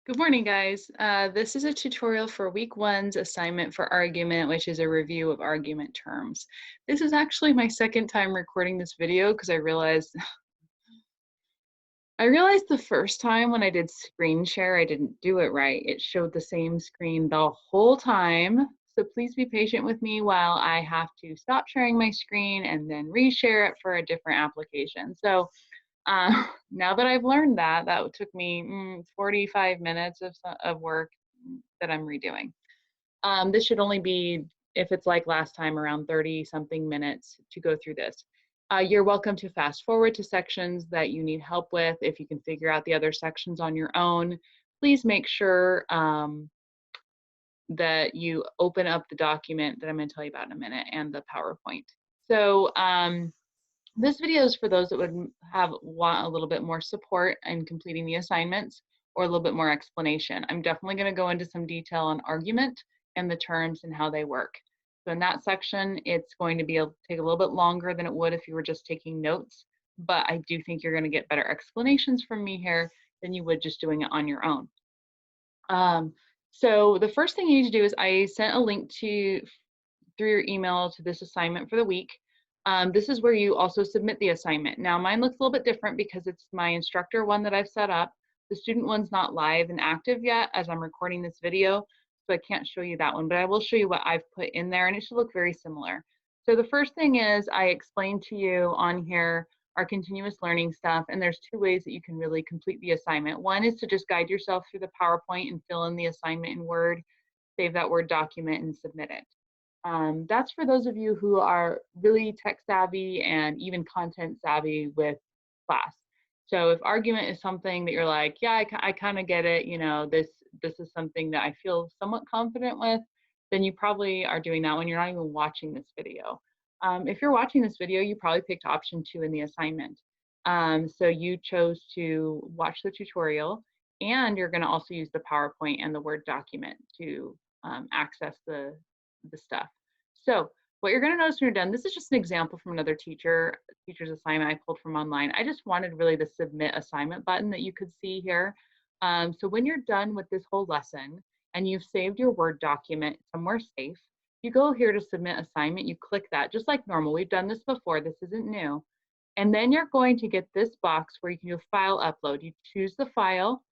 Good morning, guys. This is a tutorial for week one's assignment for argument, which is a review of argument terms. This is actually my second time recording this video because I realized the first time when I did screen share, I didn't do it right. It showed the same screen the whole time. So please be patient with me while I have to stop sharing my screen and then reshare it for a different application. Now that I've learned that, that took me 45 minutes of work that I'm redoing. This should only be, if it's like last time, around 30 something minutes to go through this. You're welcome to fast forward to sections that you need help with. If you can figure out the other sections on your own, please make sure that you open up the document that I'm going to tell you about in a minute and the PowerPoint. So this video is for those that would want a little bit more support in completing the assignments or a little bit more explanation. I'm definitely going to go into some detail on argument and the terms and how they work. So in that section, it's going to take a little bit longer than it would if you were just taking notes, but I do think you're going to get better explanations from me here than you would just doing it on your own. So the first thing you need to do is I sent a link through your email to this assignment for the week. This is where you also submit the assignment. Now mine looks a little bit different because it's my instructor one that I've set up. The student one's not live and active yet as I'm recording this video, so I can't show you that one, but I will show you what I've put in there and it should look very similar. So the first thing is I explained to you on here our continuous learning stuff, and there's two ways that you can really complete the assignment. One is to just guide yourself through the PowerPoint and fill in the assignment in Word, save that Word document and submit it. That's for those of you who are really tech savvy and even content savvy with class. So if argument is something that you're like, yeah, I kind of get it, this is something that I feel somewhat confident with, then you probably are doing that when you're not even watching this video. If you're watching this video, you probably picked option 2 in the assignment. So you chose to watch the tutorial, and you're going to also use the PowerPoint and the Word document to access the stuff. So what you're going to notice when you're done, this is just an example from another teacher's assignment I pulled from online. I just wanted really the submit assignment button that you could see here. So when you're done with this whole lesson and you've saved your Word document somewhere safe, you go here to submit assignment, you click that just like normal. We've done this before, this isn't new. And then you're going to get this box where you can do file upload. You choose the file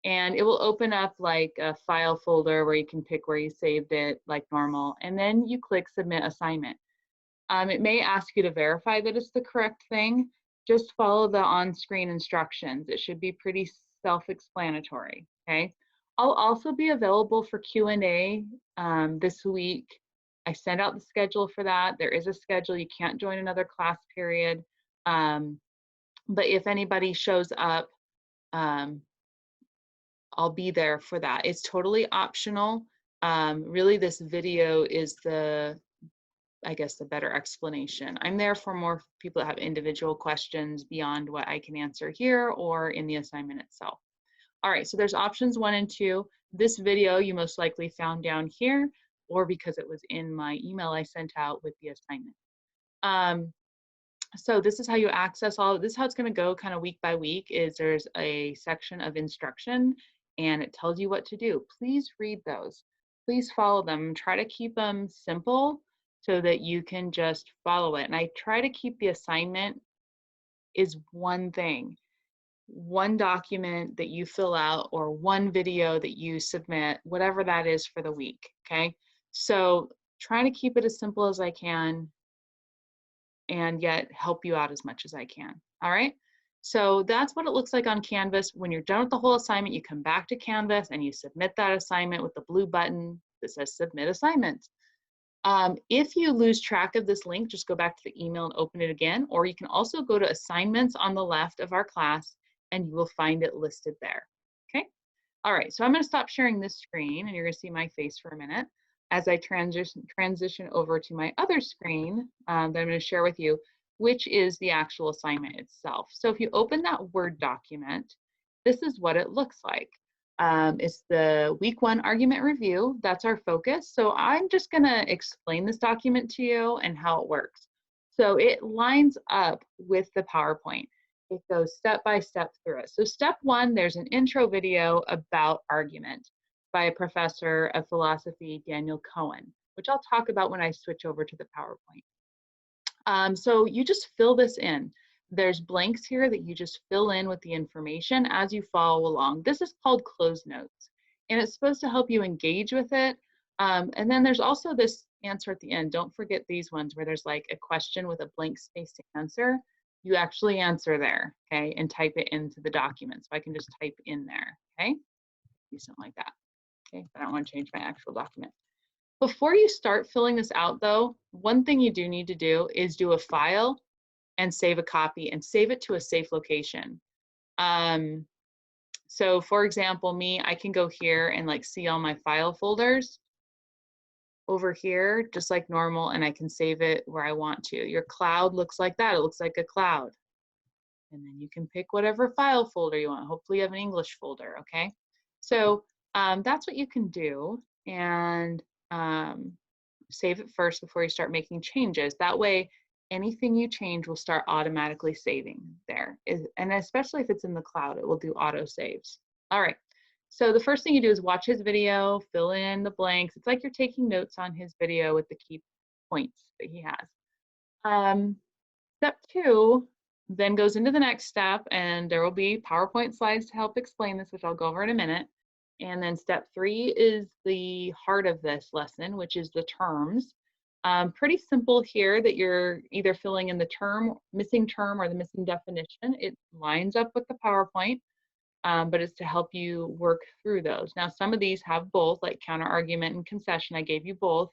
and it will open up like a file folder where you can pick where you saved it like normal. And then you click submit assignment. It may ask you to verify that it's the correct thing. Just follow the on-screen instructions. It should be pretty self-explanatory, okay? I'll also be available for Q&A this week. I sent out the schedule for that. There is a schedule. You can't join another class period. But if anybody shows up, I'll be there for that. It's totally optional. Really, this video is I guess, the better explanation. I'm there for more people that have individual questions beyond what I can answer here or in the assignment itself. All right, so there's options 1 and 2. This video you most likely found down here, or because it was in my email I sent out with the assignment. So this is how you access this is how it's going to go kind of week by week. Is there's a section of instruction and it tells you what to do. Please read those. Please follow them. Try to keep them simple so that you can just follow it. And I try to keep the assignment is one thing, one document that you fill out or one video that you submit, whatever that is for the week, okay? So trying to keep it as simple as I can and yet help you out as much as I can, all right? So that's what it looks like on Canvas. When you're done with the whole assignment, you come back to Canvas and you submit that assignment with the blue button that says Submit Assignment. If you lose track of this link, just go back to the email and open it again, or you can also go to assignments on the left of our class and you will find it listed there, okay? All right, so I'm gonna stop sharing this screen and you're gonna see my face for a minute as I transition over to my other screen that I'm gonna share with you, which is the actual assignment itself. So if you open that Word document, this is what it looks like. It's the week 1 argument review. That's our focus. So I'm just going to explain this document to you and how it works. So it lines up with the PowerPoint. it goes step by step through it. So step one, there's an intro video about argument by a professor of philosophy, Daniel Cohen, which I'll talk about when I switch over to the PowerPoint. So you just fill this in. There's blanks here that you just fill in with the information as you follow along. This is called closed notes, and it's supposed to help you engage with it. And then there's also this answer at the end. Don't forget these ones where there's like a question with a blank space to answer. You actually answer there, okay, and type it into the document. So I can just type in there, okay? Do something like that, okay? I don't want to change my actual document. Before you start filling this out though, one thing you do need to do is do a file and save a copy and save it to a safe location. So for example, me, I can go here and like see all my file folders over here, just like normal, and I can save it where I want to. Your cloud looks like that. It looks like a cloud. And then you can pick whatever file folder you want. Hopefully you have an English folder, okay? So that's what you can do, and save it first before you start making changes. That way, anything you change will start automatically saving there. And especially if it's in the cloud, it will do auto saves. All right, so the first thing you do is watch his video, fill in the blanks. It's like you're taking notes on his video with the key points that he has. Step two then goes into the next step, and there will be PowerPoint slides to help explain this, which I'll go over in a minute. And then step three is the heart of this lesson, which is the terms. Pretty simple here that you're either filling in the term, missing term, or the missing definition. It lines up with the PowerPoint, but it's to help you work through those. Now, some of these have both, like counter argument and concession. I gave you both.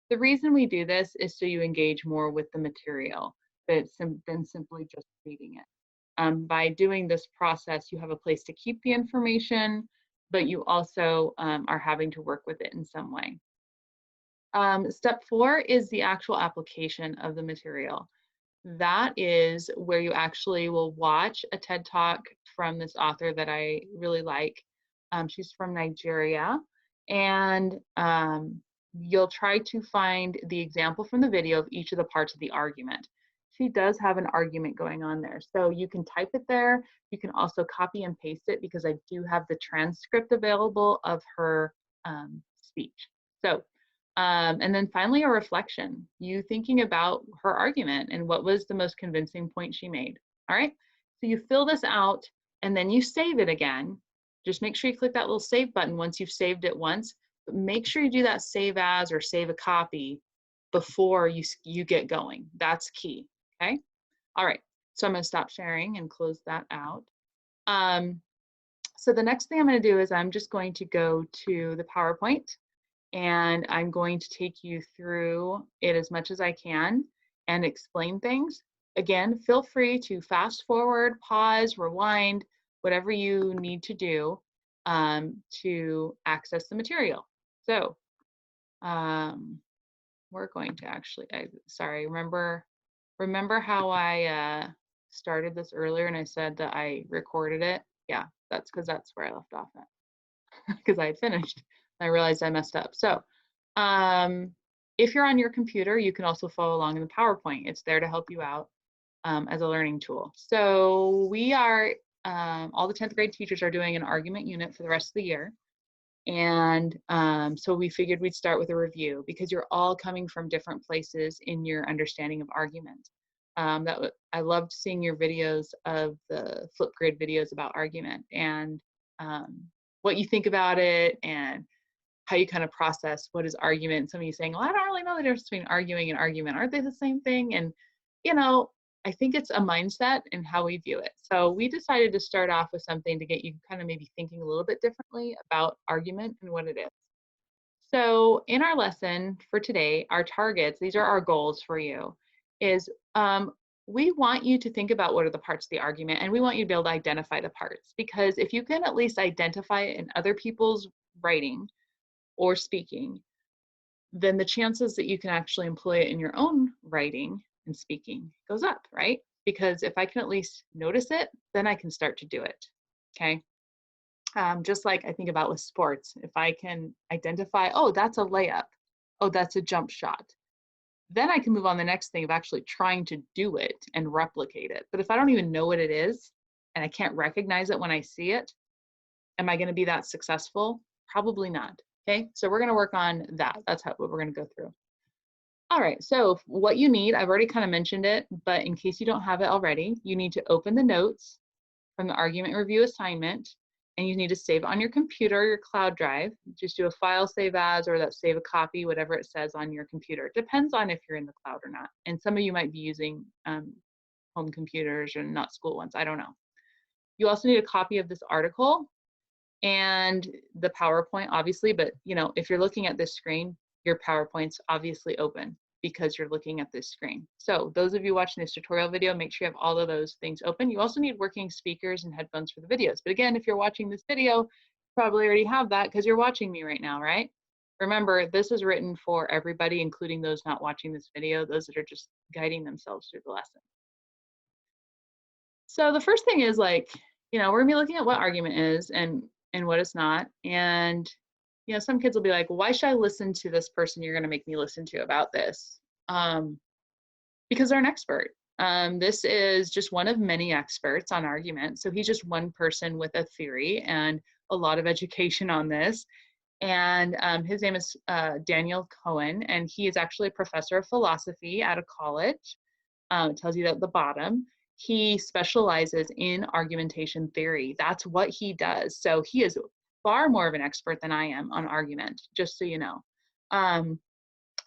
The reason we do this is so you engage more with the material than simply just reading it. By doing this process, you have a place to keep the information, but you also are having to work with it in some way. Step four is the actual application of the material. That is where you actually will watch a TED Talk from this author that I really like. She's from Nigeria, and you'll try to find the example from the video of each of the parts of the argument. She does have an argument going on there. So you can type it there. You can also copy and paste it because I do have the transcript available of her speech. So, and then finally a reflection, you thinking about her argument and what was the most convincing point she made. All right, so you fill this out and then you save it again. Just make sure you click that little save button once you've saved it once, but make sure you do that save as or save a copy before you get going. That's key. Okay. All right. So I'm going to stop sharing and close that out. So the next thing I'm going to do is I'm just going to go to the PowerPoint, and I'm going to take you through it as much as I can and explain things. Again, feel free to fast forward, pause, rewind, whatever you need to do to access the material. So we're going to actually, sorry, remember how I started this earlier and I said that I recorded it? Yeah, that's because that's where I left off at, because I had finished. I realized I messed up. So if you're on your computer, you can also follow along in the PowerPoint. It's there to help you out as a learning tool. So we are, all the 10th grade teachers are doing an argument unit for the rest of the year. And so we figured we'd start with a review because you're all coming from different places in your understanding of argument. I loved seeing your videos of the Flipgrid videos about argument and what you think about it and how you kind of process what is argument. Some of you saying, well, I don't really know the difference between arguing and argument. Aren't they the same thing? And, you know, I think it's a mindset and how we view it. So we decided to start off with something to get you kind of maybe thinking a little bit differently about argument and what it is. So in our lesson for today, our targets, these are our goals for you, is we want you to think about what are the parts of the argument, and we want you to be able to identify the parts, because if you can at least identify it in other people's writing or speaking, then the chances that you can actually employ it in your own writing and speaking goes up, right? Because if I can at least notice it, then I can start to do it, okay? Just like I think about with sports, if I can identify, oh, that's a layup, oh, that's a jump shot, then I can move on to the next thing of actually trying to do it and replicate it. But if I don't even know what it is and I can't recognize it when I see it, am I going to be that successful? Probably not. Okay, so we're going to work on that. That's what we're going to go through. All right, so what you need, I've already kind of mentioned it, but in case you don't have it already, you need to open the notes from the argument review assignment, and you need to save it on your computer or your cloud drive. Just do a file save as, or that save a copy, whatever it says on your computer. It depends on if you're in the cloud or not. And some of you might be using home computers or not school ones, I don't know. You also need a copy of this article and the PowerPoint, obviously, but you know, if you're looking at this screen, your PowerPoint's obviously open because you're looking at this screen. So those of you watching this tutorial video, make sure you have all of those things open. You also need working speakers and headphones for the videos. But again, if you're watching this video, you probably already have that because you're watching me right now, right? Remember, this is written for everybody, including those not watching this video, those that are just guiding themselves through the lesson. So the first thing is, like, you know, we're gonna be looking at what argument is and what it's not. And you know, some kids will be like, why should I listen to this person you're going to make me listen to about this? Because they're an expert. This is just one of many experts on argument. So he's just one person with a theory and a lot of education on this. And his name is Daniel Cohen, and he is actually a professor of philosophy at a college. It tells you that at the bottom. He specializes in argumentation theory. That's what he does. So he is far more of an expert than I am on argument, just so you know.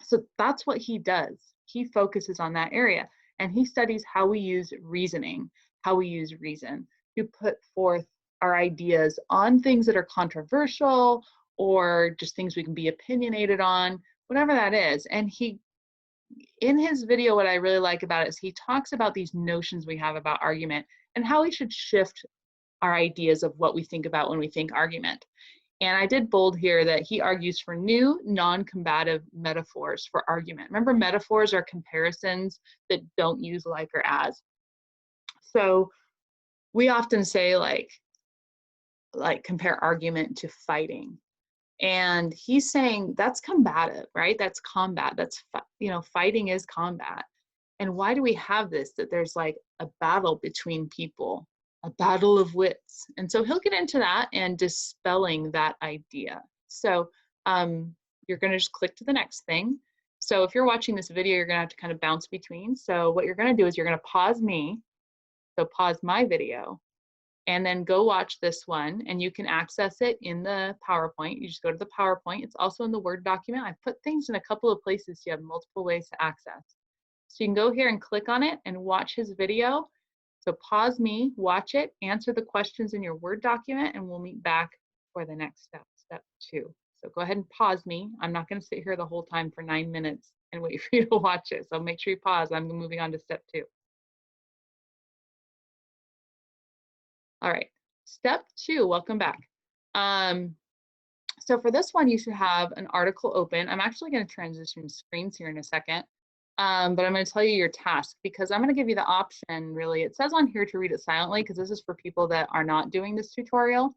So that's what he does. He focuses on that area, and he studies how we use reasoning, how we use reason to put forth our ideas on things that are controversial or just things we can be opinionated on, whatever that is. And he, in his video, what I really like about it is he talks about these notions we have about argument and how we should shift our ideas of what we think about when we think argument. And I did bold here that he argues for new non-combative metaphors for argument. Remember, metaphors are comparisons that don't use like or as. So we often say like compare argument to fighting. And he's saying that's combative, right? That's combat. That's, you know, fighting is combat. And why do we have this? That there's like a battle between people, a battle of wits. And so he'll get into that and dispelling that idea. So you're going to just click to the next thing. So if you're watching this video, you're going to have to kind of bounce between. So what you're going to do is you're going to pause me. So pause my video and then go watch this one, and you can access it in the PowerPoint. You just go to the PowerPoint. It's also in the Word document. I put things in a couple of places so you have multiple ways to access. So you can go here and click on it and watch his video. So pause me, watch it, answer the questions in your Word document, and we'll meet back for the next step, step 2. So go ahead and pause me. I'm not going to sit here the whole time for 9 minutes and wait for you to watch it. So make sure you pause. I'm moving on to step 2. All right, step 2, welcome back. So for this one, you should have an article open. I'm actually going to transition screens here in a second, but I'm going to tell you your task because I'm going to give you the option, really. It says on here to read it silently because this is for people that are not doing this tutorial,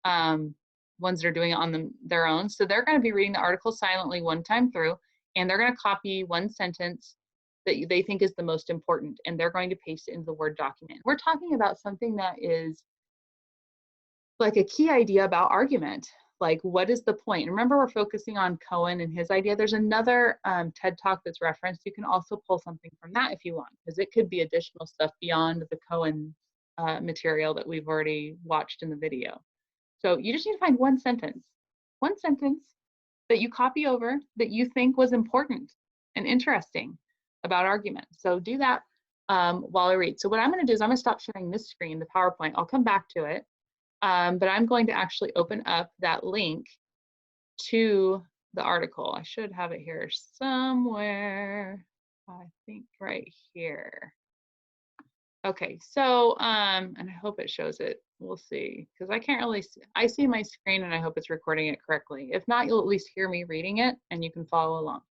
ones that are doing it on their own. So they're going to be reading the article silently one time through, and they're going to copy one sentence that they think is the most important, and they're going to paste it into the Word document. We're talking about something that is like a key idea about argument. Like, what is the point? Remember, we're focusing on Cohen and his idea. There's another TED Talk that's referenced. You can also pull something from that if you want, because it could be additional stuff beyond the Cohen material that we've already watched in the video. So you just need to find one sentence that you copy over that you think was important and interesting about argument. So do that while I read. So what I'm going to do is I'm going to stop sharing this screen, the PowerPoint. I'll come back to it. But I'm going to actually open up that link to the article. I should have it here somewhere. I think right here. Okay, so, and I hope it shows it. We'll see, because I can't really see. I see my screen and I hope it's recording it correctly. If not, you'll at least hear me reading it and you can follow along.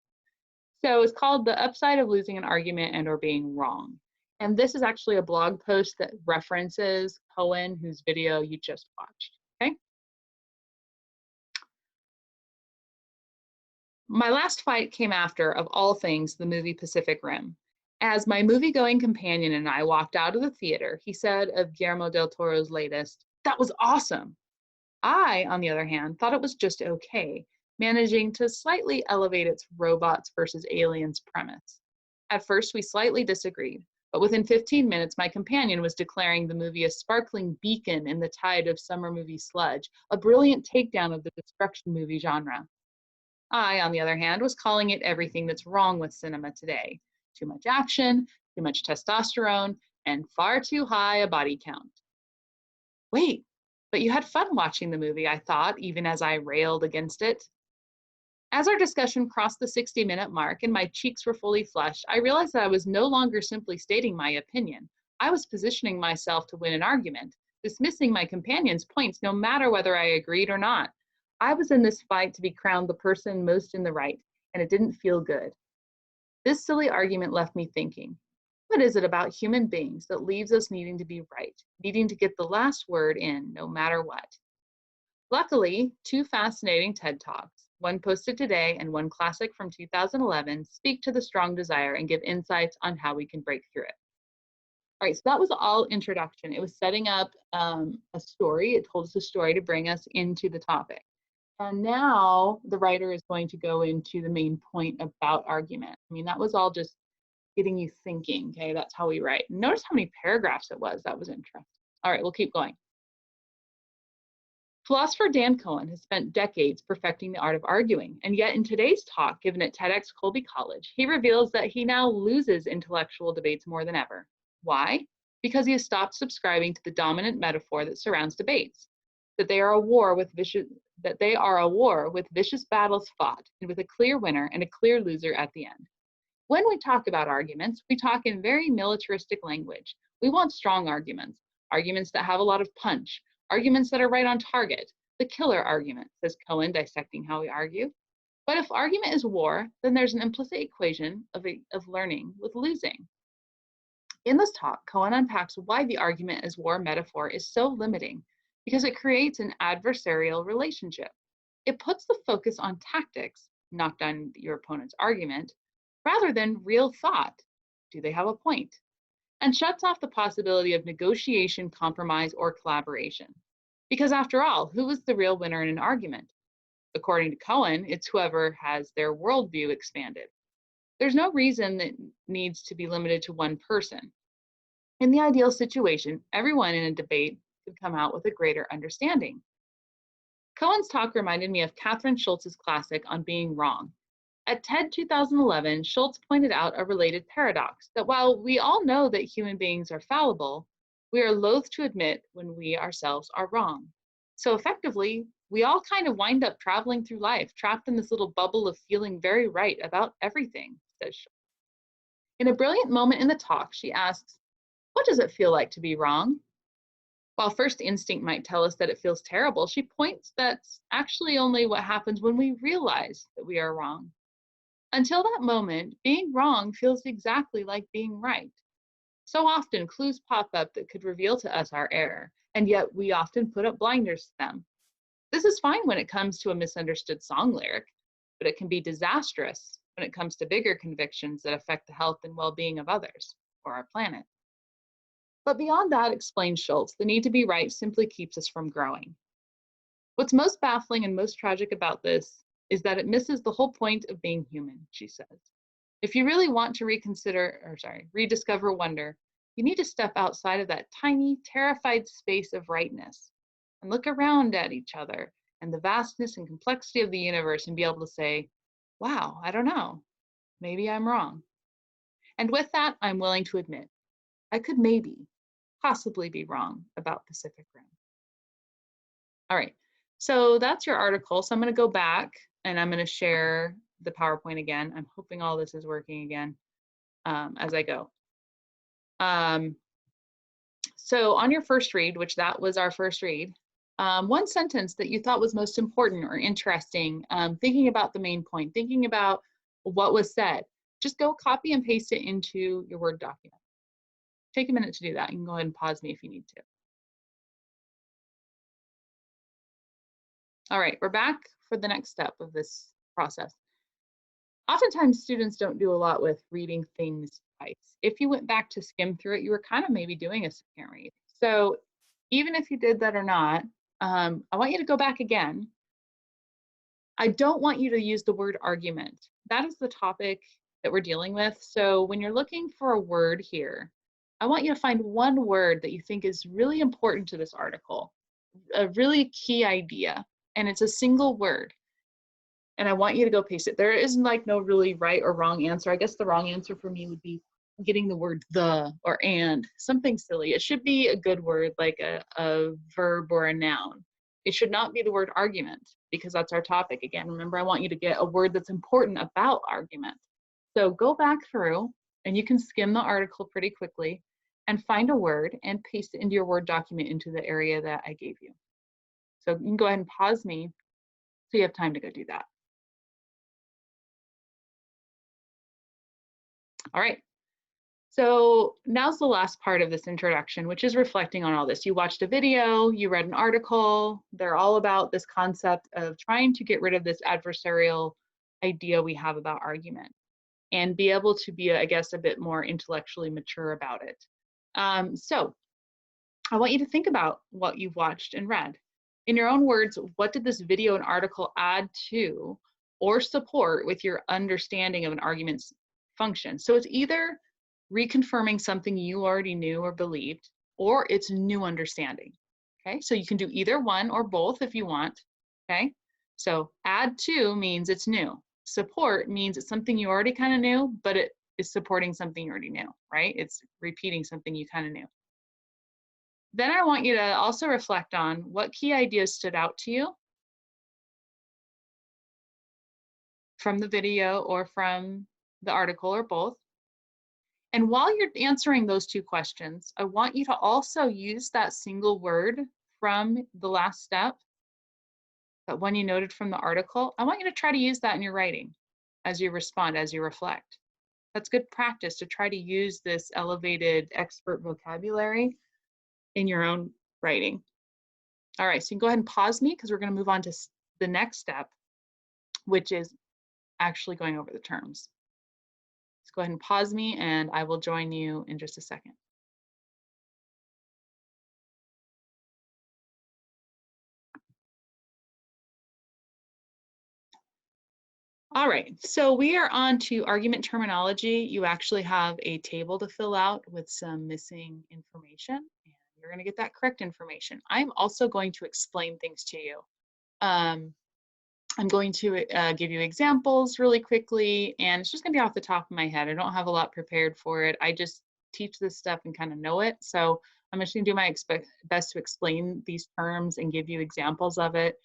So it's called The Upside of Losing an Argument and or Being Wrong. And this is actually a blog post that references Cohen, whose video you just watched, okay? My last fight came after, of all things, the movie Pacific Rim. As my movie-going companion and I walked out of the theater, he said of Guillermo del Toro's latest, "That was awesome." I, on the other hand, thought it was just okay, managing to slightly elevate its robots versus aliens premise. At first, we slightly disagreed, but within 15 minutes, my companion was declaring the movie a sparkling beacon in the tide of summer movie sludge, a brilliant takedown of the destruction movie genre. I, on the other hand, was calling it everything that's wrong with cinema today: too much action, too much testosterone, and far too high a body count. Wait, but you had fun watching the movie, I thought, even as I railed against it. As our discussion crossed the 60-minute mark and my cheeks were fully flushed, I realized that I was no longer simply stating my opinion. I was positioning myself to win an argument, dismissing my companion's points no matter whether I agreed or not. I was in this fight to be crowned the person most in the right, and it didn't feel good. This silly argument left me thinking, what is it about human beings that leaves us needing to be right, needing to get the last word in no matter what? Luckily, two fascinating TED Talks, one posted today and one classic from 2011, speak to the strong desire and give insights on how we can break through it. All right, so that was all introduction. It was setting up a story. It told us a story to bring us into the topic. And now the writer is going to go into the main point about argument. I mean, that was all just getting you thinking, okay? That's how we write. Notice how many paragraphs it was. That was interesting. All right, we'll keep going. Philosopher Dan Cohen has spent decades perfecting the art of arguing, and yet in today's talk given at TEDx Colby College, he reveals that he now loses intellectual debates more than ever. Why? Because he has stopped subscribing to the dominant metaphor that surrounds debates, that they are a war with vicious battles fought, and with a clear winner and a clear loser at the end. When we talk about arguments, we talk in very militaristic language. We want strong arguments, arguments that have a lot of punch, arguments that are right on target. The killer argument, says Cohen, dissecting how we argue. But if argument is war, then there's an implicit equation of learning with losing. In this talk, Cohen unpacks why the argument as war metaphor is so limiting, because it creates an adversarial relationship. It puts the focus on tactics, knock down your opponent's argument, rather than real thought. Do they have a point? And shuts off the possibility of negotiation, compromise, or collaboration. Because after all, who is the real winner in an argument? According to Cohen, it's whoever has their worldview expanded. There's no reason that needs to be limited to one person. In the ideal situation, everyone in a debate could come out with a greater understanding. Cohen's talk reminded me of Kathryn Schulz's classic on being wrong. At TED 2011, Schulz pointed out a related paradox, that while we all know that human beings are fallible, we are loath to admit when we ourselves are wrong. So effectively, we all kind of wind up traveling through life, trapped in this little bubble of feeling very right about everything, says Schulz. In a brilliant moment in the talk, she asks, what does it feel like to be wrong? While first instinct might tell us that it feels terrible, she points that's actually only what happens when we realize that we are wrong. Until that moment, being wrong feels exactly like being right. So often, clues pop up that could reveal to us our error, and yet we often put up blinders to them. This is fine when it comes to a misunderstood song lyric, but it can be disastrous when it comes to bigger convictions that affect the health and well-being of others or our planet. But beyond that, explains Schulz, the need to be right simply keeps us from growing. What's most baffling and most tragic about this is that it misses the whole point of being human, she says. If you really want to rediscover wonder, you need to step outside of that tiny, terrified space of rightness and look around at each other and the vastness and complexity of the universe and be able to say, wow, I don't know, maybe I'm wrong. And with that, I'm willing to admit, I could possibly be wrong about Pacific Rim. All right, so that's your article. So I'm going to go back and I'm going to share the PowerPoint again. I'm hoping all this is working again as I go. So on your first read, which that was our first read, one sentence that you thought was most important or interesting, thinking about the main point, thinking about what was said, just go copy and paste it into your Word document. Take a minute to do that. You can go ahead and pause me if you need to. All right, we're back for the next step of this process. Oftentimes students don't do a lot with reading things twice. If you went back to skim through it, you were kind of maybe doing a second read. So even if you did that or not, I want you to go back again. I don't want you to use the word argument. That is the topic that we're dealing with. So when you're looking for a word here, I want you to find one word that you think is really important to this article, a really key idea, and it's a single word. And I want you to go paste it. There is like no really right or wrong answer. I guess the wrong answer for me would be getting the word the or and, something silly. It should be a good word like a verb or a noun. It should not be the word argument because that's our topic. Again, remember, I want you to get a word that's important about argument. So go back through and you can skim the article pretty quickly and find a word and paste it into your Word document into the area that I gave you. So you can go ahead and pause me so you have time to go do that. All right. So now's the last part of this introduction, which is reflecting on all this. You watched a video, you read an article. They're all about this concept of trying to get rid of this adversarial idea we have about argument and be able to be, I guess, a bit more intellectually mature about it. So I want you to think about what you've watched and read. In your own words, what did this video and article add to or support with your understanding of an argument's function? So it's either reconfirming something you already knew or believed, or it's new understanding. Okay, so you can do either one or both if you want. Okay, so add to means it's new. Support means it's something you already kind of knew, but it is supporting something you already knew, right? It's repeating something you kind of knew. Then I want you to also reflect on what key ideas stood out to you from the video or from the article or both. And while you're answering those two questions, I want you to also use that single word from the last step, that one you noted from the article. I want you to try to use that in your writing as you respond, as you reflect. That's good practice to try to use this elevated expert vocabulary in your own writing. All right, so you can go ahead and pause me because we're going to move on to the next step, which is actually going over the terms. Let's go ahead and pause me and I will join you in just a second. All right, so we are on to argument terminology. You actually have a table to fill out with some missing information, and you're going to get that correct information. I'm also going to explain things to you. I'm going to give you examples really quickly, and it's just going to be off the top of my head. I don't have a lot prepared for it. I just teach this stuff and kind of know it. So I'm just going to do my best to explain these terms and give you examples of it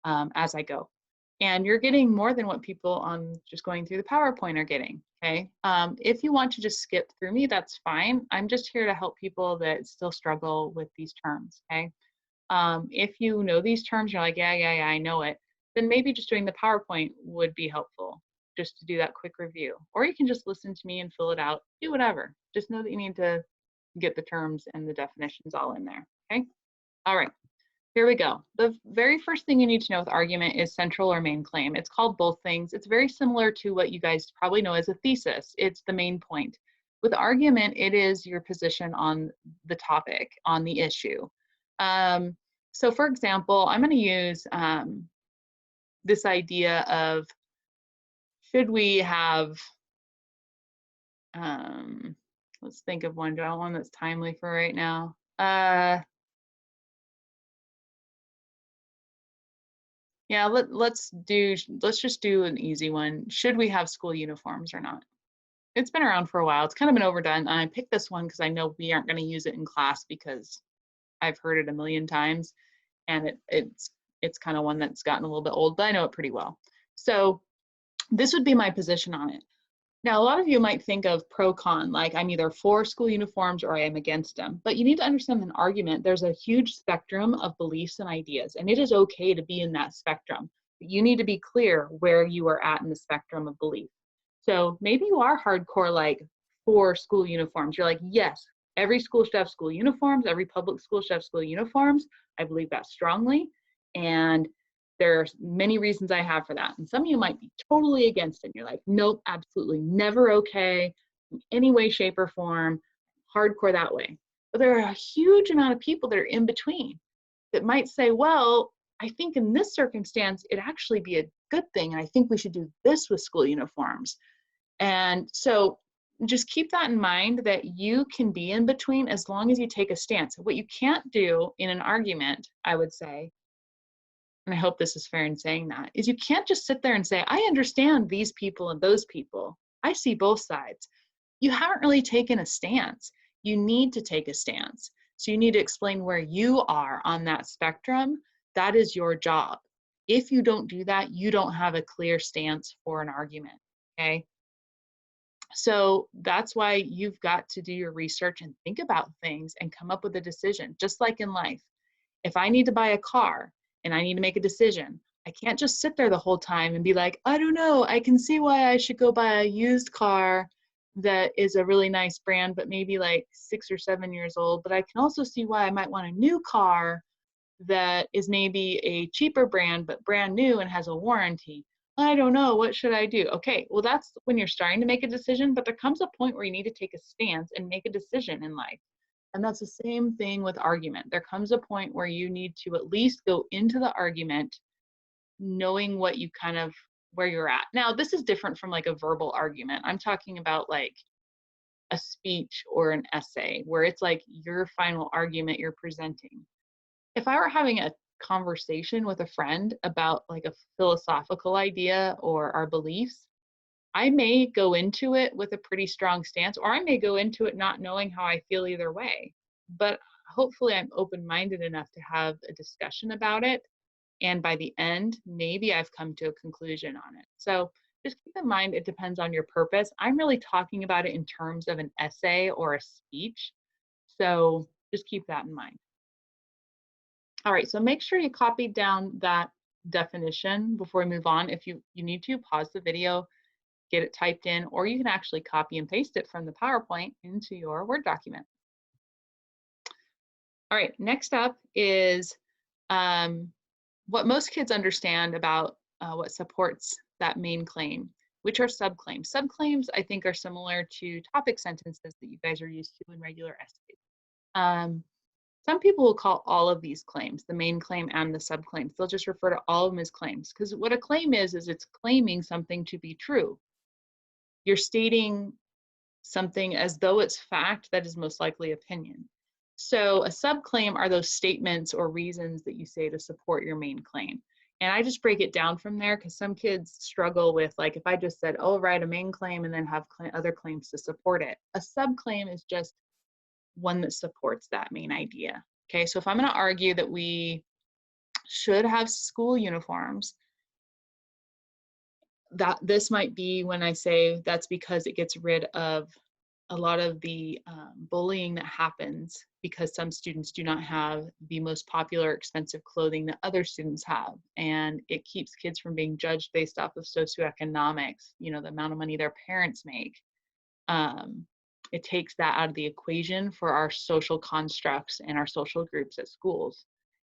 as I go. And you're getting more than what people on just going through the PowerPoint are getting, okay? If you want to just skip through me, that's fine. I'm just here to help people that still struggle with these terms, okay? If you know these terms, you're like, yeah, I know it, then maybe just doing the PowerPoint would be helpful, just to do that quick review. Or you can just listen to me and fill it out, do whatever. Just know that you need to get the terms and the definitions all in there, okay? All right. Here we go. The very first thing you need to know with argument is central or main claim. It's called both things. It's very similar to what you guys probably know as a thesis. It's the main point. With argument, it is your position on the topic, on the issue. So for example, I'm going to use this idea of should we have, let's think of one. Do I want one that's timely for right now? Yeah, let's just do an easy one. Should we have school uniforms or not? It's been around for a while. It's kind of been overdone. I picked this one because I know we aren't going to use it in class because I've heard it a million times, and it's kind of one that's gotten a little bit old, but I know it pretty well. So this would be my position on it. Now, a lot of you might think of pro-con, like I'm either for school uniforms or I am against them. But you need to understand an argument. There's a huge spectrum of beliefs and ideas, and it is okay to be in that spectrum. But you need to be clear where you are at in the spectrum of belief. So maybe you are hardcore, like for school uniforms. You're like, yes, every school should have school uniforms. Every public school should have school uniforms. I believe that strongly. And There are many reasons I have for that. And some of you might be totally against it. And you're like, nope, absolutely never okay in any way, shape, or form, hardcore that way. But there are a huge amount of people that are in between that might say, well, I think in this circumstance, it'd actually be a good thing. And I think we should do this with school uniforms. And so just keep that in mind, that you can be in between as long as you take a stance. What you can't do in an argument, I would say, and I hope this is fair in saying that, is you can't just sit there and say, I understand these people and those people. I see both sides. You haven't really taken a stance. You need to take a stance. So you need to explain where you are on that spectrum. That is your job. If you don't do that, you don't have a clear stance for an argument, okay? So that's why you've got to do your research and think about things and come up with a decision, just like in life. If I need to buy a car and I need to make a decision, I can't just sit there the whole time and be like, I don't know, I can see why I should go buy a used car that is a really nice brand, but maybe like 6 or 7 years old. But I can also see why I might want a new car that is maybe a cheaper brand, but brand new and has a warranty. I don't know, what should I do? Okay, well, that's when you're starting to make a decision, but there comes a point where you need to take a stance and make a decision in life. And that's the same thing with argument. There comes a point where you need to at least go into the argument knowing what you kind of, where you're at. Now, this is different from like a verbal argument. I'm talking about like a speech or an essay where it's like your final argument you're presenting. If I were having a conversation with a friend about like a philosophical idea or our beliefs, I may go into it with a pretty strong stance, or I may go into it not knowing how I feel either way. But hopefully I'm open-minded enough to have a discussion about it. And by the end, maybe I've come to a conclusion on it. So just keep in mind, it depends on your purpose. I'm really talking about it in terms of an essay or a speech. So just keep that in mind. All right, so make sure you copy down that definition before we move on. If you need to, pause the video, get it typed in, or you can actually copy and paste it from the PowerPoint into your Word document. All right, next up is what most kids understand about what supports that main claim, which are subclaims. Subclaims, I think, are similar to topic sentences that you guys are used to in regular essays. Some people will call all of these claims, the main claim and the subclaims. They'll just refer to all of them as claims, because what a claim is it's claiming something to be true. You're stating something as though it's fact that is most likely opinion. So a subclaim are those statements or reasons that you say to support your main claim. And I just break it down from there because some kids struggle with, like, if I just said, oh, write a main claim and then have other claims to support it. A subclaim is just one that supports that main idea. Okay, so if I'm going to argue that we should have school uniforms, that this might be when I say that's because it gets rid of a lot of the bullying that happens because some students do not have the most popular expensive clothing that other students have, and it keeps kids from being judged based off of socioeconomics, you know, the amount of money their parents make. It takes that out of the equation for our social constructs and our social groups at schools.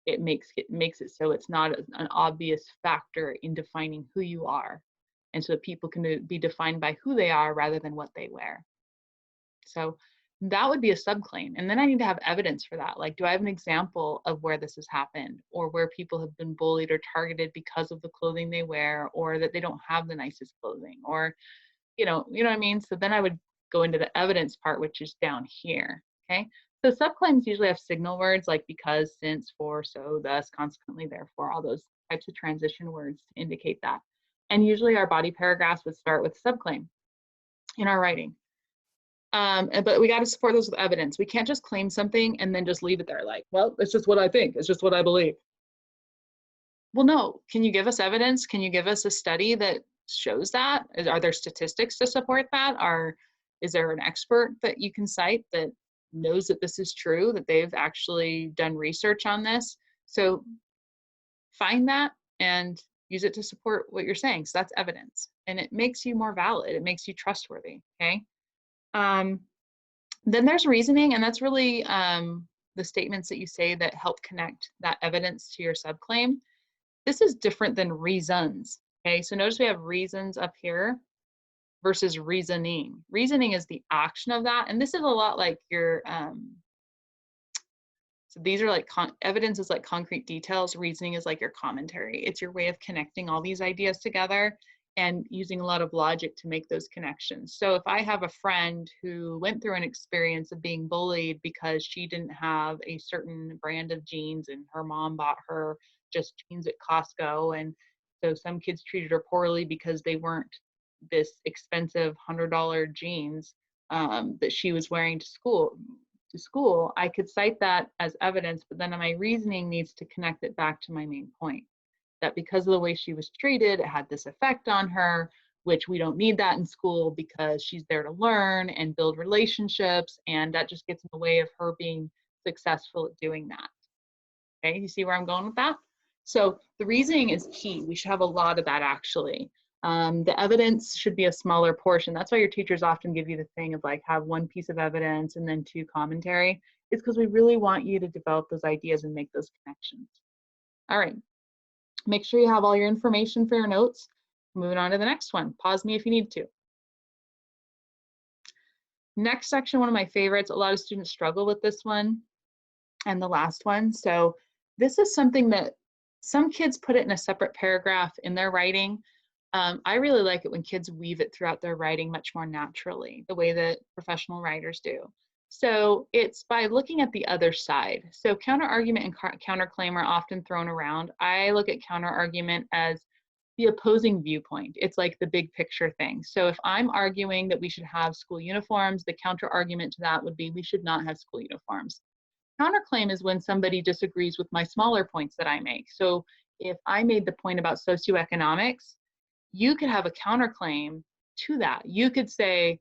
It makes it so it's not an obvious factor in defining who you are, and so people can be defined by who they are rather than what they wear. So that would be a subclaim. And then I need to have evidence for that. Like, do I have an example of where this has happened, or where people have been bullied or targeted because of the clothing they wear, or that they don't have the nicest clothing, or, you know what I mean? So then I would go into the evidence part, which is down here, okay? So subclaims usually have signal words like because, since, for, so, thus, consequently, therefore, all those types of transition words to indicate that. And usually our body paragraphs would start with subclaim in our writing. But we got to support those with evidence. We can't just claim something and then just leave it there like, well, it's just what I think. It's just what I believe. Well, no. Can you give us evidence? Can you give us a study that shows that? Are there statistics to support that? Is there an expert that you can cite that knows that this is true, that they've actually done research on this? So find that and use it to support what you're saying. So that's evidence, and it makes you more valid. It makes you trustworthy, okay? Then there's reasoning, and that's really the statements that you say that help connect that evidence to your subclaim. This is different than reasons, okay? So notice we have reasons up here versus reasoning. Reasoning is the action of that, and this is a lot like your, so these are like, evidence is like concrete details, reasoning is like your commentary. It's your way of connecting all these ideas together and using a lot of logic to make those connections. So if I have a friend who went through an experience of being bullied because she didn't have a certain brand of jeans and her mom bought her just jeans at Costco, and so some kids treated her poorly because they weren't this expensive $100 jeans that she was wearing to school, I could cite that as evidence, but then my reasoning needs to connect it back to my main point, that because of the way she was treated, it had this effect on her, which we don't need that in school because she's there to learn and build relationships, and that just gets in the way of her being successful at doing that. Okay, you see where I'm going with that? So the reasoning is key. We should have a lot of that actually. The evidence should be a smaller portion. That's why your teachers often give you the thing of like have one piece of evidence and then two commentary. It's because we really want you to develop those ideas and make those connections. All right, make sure you have all your information for your notes. Moving on to the next one. Pause me if you need to. Next section, one of my favorites. A lot of students struggle with this one and the last one. So this is something that some kids put it in a separate paragraph in their writing. I really like it when kids weave it throughout their writing much more naturally, the way that professional writers do. So it's by looking at the other side. So counter-argument and counterclaim are often thrown around. I look at counter-argument as the opposing viewpoint. It's like the big picture thing. So if I'm arguing that we should have school uniforms, the counter-argument to that would be we should not have school uniforms. Counterclaim is when somebody disagrees with my smaller points that I make. So if I made the point about socioeconomics, you could have a counterclaim to that. You could say,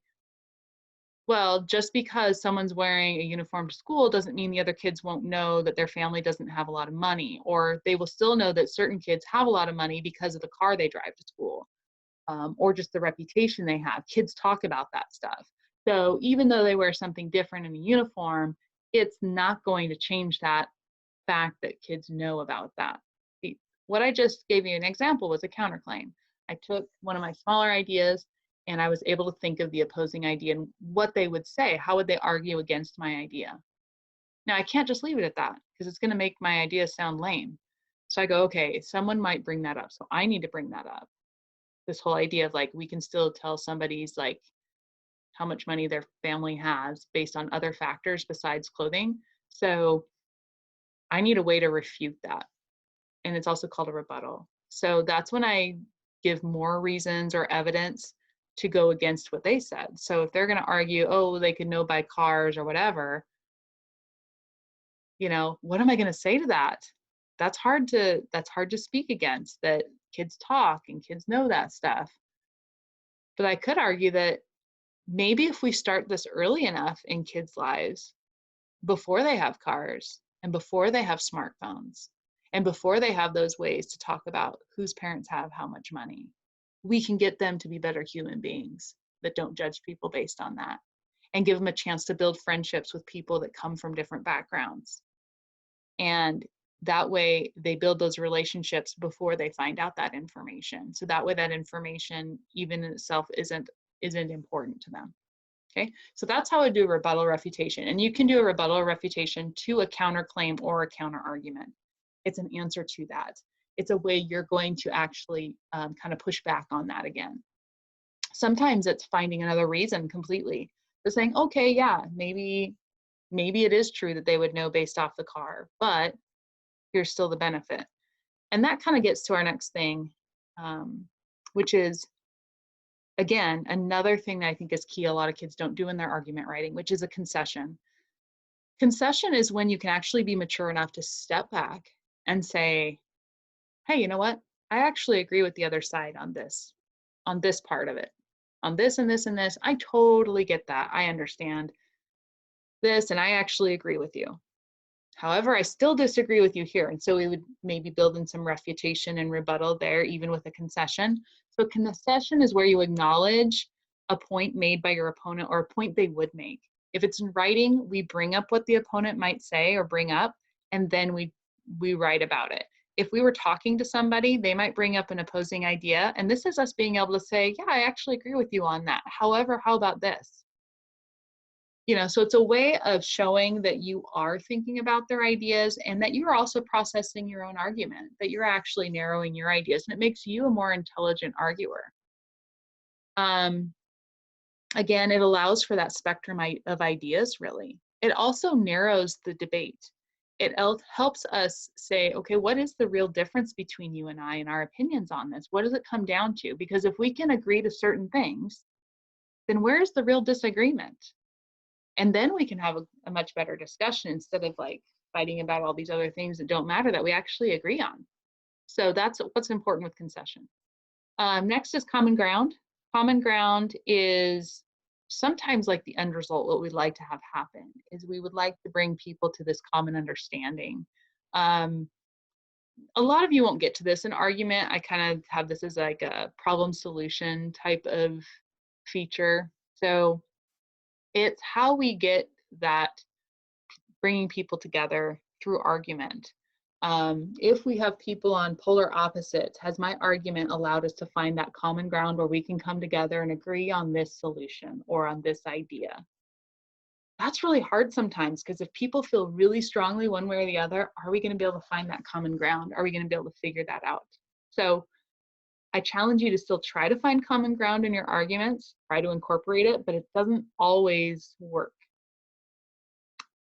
well, just because someone's wearing a uniform to school doesn't mean the other kids won't know that their family doesn't have a lot of money, or they will still know that certain kids have a lot of money because of the car they drive to school, or just the reputation they have. Kids talk about that stuff. So even though they wear something different in a uniform, it's not going to change that fact that kids know about that. What I just gave you an example was a counterclaim. I took one of my smaller ideas and I was able to think of the opposing idea and what they would say. How would they argue against my idea? Now, I can't just leave it at that because it's going to make my idea sound lame. So I go, okay, someone might bring that up. So I need to bring that up. This whole idea of like, we can still tell somebody's like how much money their family has based on other factors besides clothing. So I need a way to refute that. And it's also called a rebuttal. So that's when I give more reasons or evidence to go against what they said. So if they're going to argue, oh, they could know by cars or whatever, you know, what am I going to say to that? That's hard to speak against, that kids talk and kids know that stuff. But I could argue that maybe if we start this early enough in kids' lives, before they have cars and before they have smartphones and before they have those ways to talk about whose parents have how much money, we can get them to be better human beings that don't judge people based on that, and give them a chance to build friendships with people that come from different backgrounds. And that way they build those relationships before they find out that information. So that way that information even in itself isn't important to them. Okay, so that's how I do a rebuttal refutation. And you can do a rebuttal refutation to a counterclaim or a counter argument. It's an answer to that. It's a way you're going to actually kind of push back on that again. Sometimes it's finding another reason completely. They're saying, okay, yeah, maybe it is true that they would know based off the car, but here's still the benefit. And that kind of gets to our next thing, which is, again, another thing that I think is key a lot of kids don't do in their argument writing, which is a concession. Concession is when you can actually be mature enough to step back and say, hey, you know what? I actually agree with the other side on this part of it, on this and this and this. I totally get that. I understand this, and I actually agree with you. However, I still disagree with you here. And so we would maybe build in some refutation and rebuttal there, even with a concession. So a concession is where you acknowledge a point made by your opponent or a point they would make. If it's in writing, we bring up what the opponent might say or bring up, and then we write about it. if we were talking to somebody, they might bring up an opposing idea. And this is us being able to say, yeah, I actually agree with you on that. However, how about this? So it's a way of showing that you are thinking about their ideas and that you're also processing your own argument, that you're actually narrowing your ideas, and it makes you a more intelligent arguer. Again, it allows for that spectrum of ideas, really. It also narrows the debate. It helps us say, okay, what is the real difference between you and I and our opinions on this? What does it come down to? Because if we can agree to certain things, then where's the real disagreement? And then we can have a much better discussion instead of like fighting about all these other things that don't matter that we actually agree on. So that's what's important with concession. Next is common ground. Common ground is sometimes like the end result. What we'd like to have happen is we would like to bring people to this common understanding. A lot of you won't get to this in argument. I kind of have this as like a problem solution type of feature. So it's how we get that bringing people together through argument. If we have people on polar opposites, has my argument allowed us to find that common ground where we can come together and agree on this solution or on this idea? That's really hard sometimes, because if people feel really strongly one way or the other, are we going to be able to find that common ground? Are we going to be able to figure that out? So I challenge you to still try to find common ground in your arguments, try to incorporate it, but it doesn't always work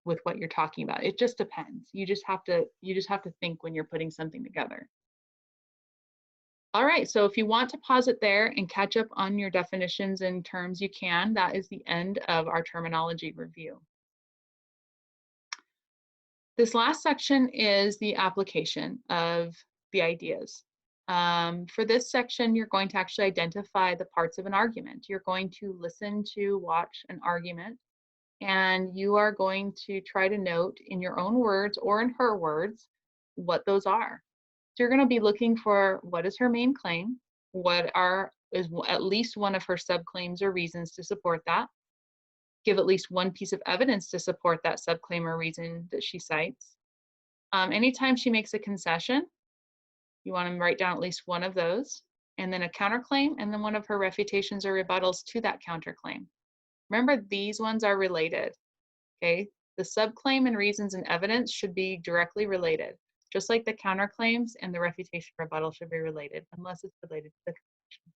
with what you're talking about. It just depends. You just have to think when you're putting something together. All right, so if you want to pause it there and catch up on your definitions and terms, you can. That is the end of our terminology review. This last section is the application of the ideas. For this section, you're going to actually identify the parts of an argument. You're going to listen to, watch an argument, and you are going to try to note in your own words or in her words what those are. So you're going to be looking for, what is her main claim? What is at least one of her subclaims or reasons to support that? Give at least one piece of evidence to support that subclaim or reason that she cites. Anytime she makes a concession, you want to write down at least one of those, and then a counterclaim, and then one of her refutations or rebuttals to that counterclaim. Remember, these ones are related, okay? The subclaim and reasons and evidence should be directly related, just like the counterclaims and the refutation rebuttal should be related, unless it's related to the concession.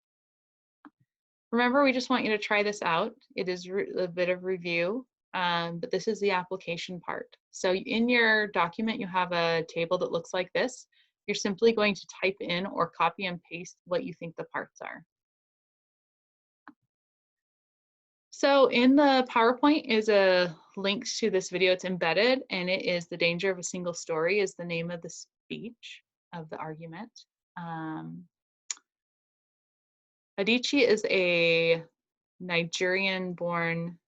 Remember, we just want you to try this out. It is a bit of review, but this is the application part. So in your document, you have a table that looks like this. You're simply going to type in or copy and paste what you think the parts are. So in the PowerPoint is a link to this video. It's embedded, and it is "The Danger of a Single Story" is the name of the speech of the argument. Adichie is a Nigerian-born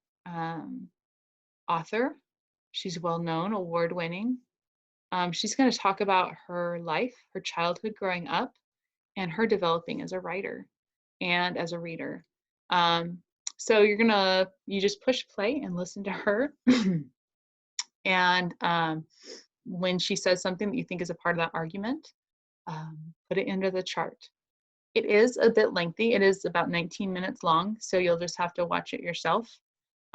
author. She's well-known, award-winning. She's going to talk about her life, her childhood growing up, and her developing as a writer and as a reader. So you just push play and listen to her. And when she says something that you think is a part of that argument, put it into the chart. It is a bit lengthy. It is about 19 minutes long, so you'll just have to watch it yourself.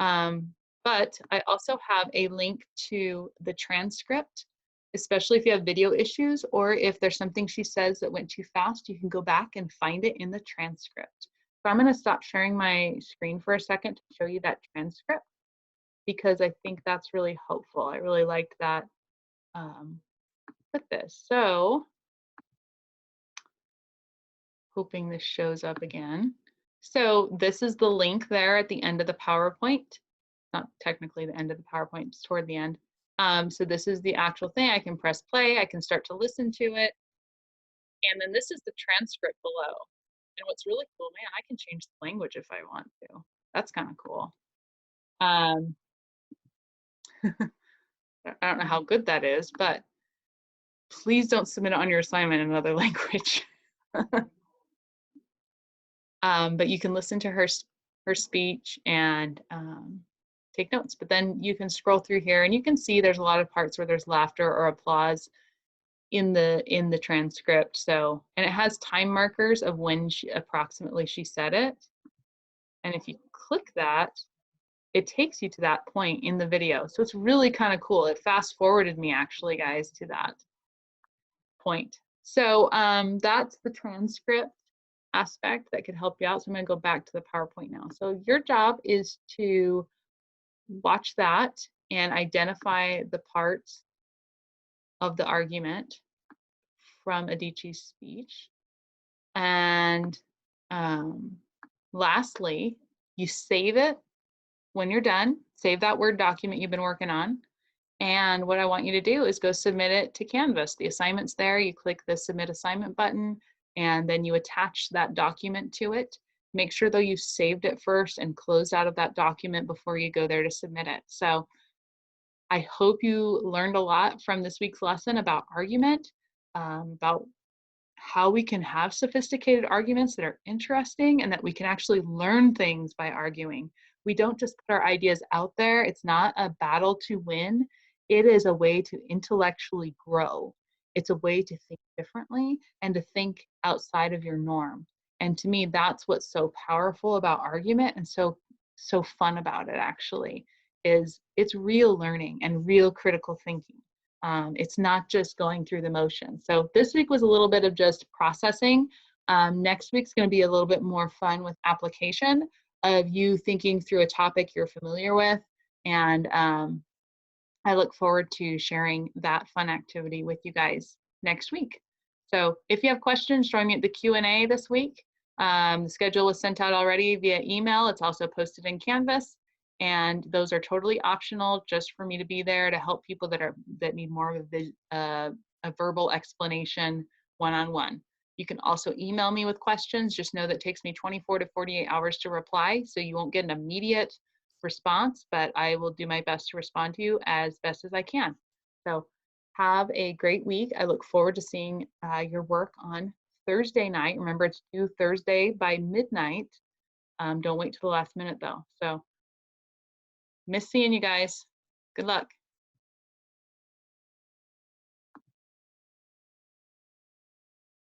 But I also have a link to the transcript, especially if you have video issues, or if there's something she says that went too fast, you can go back and find it in the transcript. So I'm going to stop sharing my screen for a second to show you that transcript, because I think that's really helpful. I really liked that with this. So hoping this shows up again. So this is the link there at the end of the PowerPoint. Not technically the end of the PowerPoint, it's toward the end. So this is the actual thing. I can press play, I can start to listen to it. And then this is the transcript below. And what's really cool, man, I can change the language if I want to. That's kind of cool. I don't know how good that is, but please don't submit it on your assignment in another language. But you can listen to her speech and take notes. But then you can scroll through here and you can see there's a lot of parts where there's laughter or applause. in the transcript. So, and it has time markers of when approximately she said it. And if you click that, it takes you to that point in the video. So it's really kind of cool. It fast forwarded me actually, guys, to that point. So that's the transcript aspect that could help you out. So I'm gonna go back to the PowerPoint now. So your job is to watch that and identify the parts of the argument from Adichie's speech. And lastly, you save it when you're done. Save that Word document you've been working on. And what I want you to do is go submit it to Canvas. The assignment's there. You click the Submit Assignment button, and then you attach that document to it. Make sure, though, you saved it first and closed out of that document before you go there to submit it. So I hope you learned a lot from this week's lesson about argument, about how we can have sophisticated arguments that are interesting and that we can actually learn things by arguing. We don't just put our ideas out there. It's not a battle to win. It is a way to intellectually grow. It's a way to think differently and to think outside of your norm. And to me, that's what's so powerful about argument and so fun about it actually, is it's real learning and real critical thinking. It's not just going through the motions. So this week was a little bit of just processing. Next week's going to be a little bit more fun with application of you thinking through a topic you're familiar with. And I look forward to sharing that fun activity with you guys next week. So if you have questions, join me at the Q&A this week. The schedule was sent out already via email. It's also posted in Canvas. And those are totally optional, just for me to be there to help people that need more of a verbal explanation one-on-one. You can also email me with questions. Just know that it takes me 24 to 48 hours to reply, so you won't get an immediate response, but I will do my best to respond to you as best as I can. So have a great week. I look forward to seeing your work on Thursday night. Remember, it's due Thursday by midnight. Don't wait till the last minute though. So miss seeing you guys. Good luck.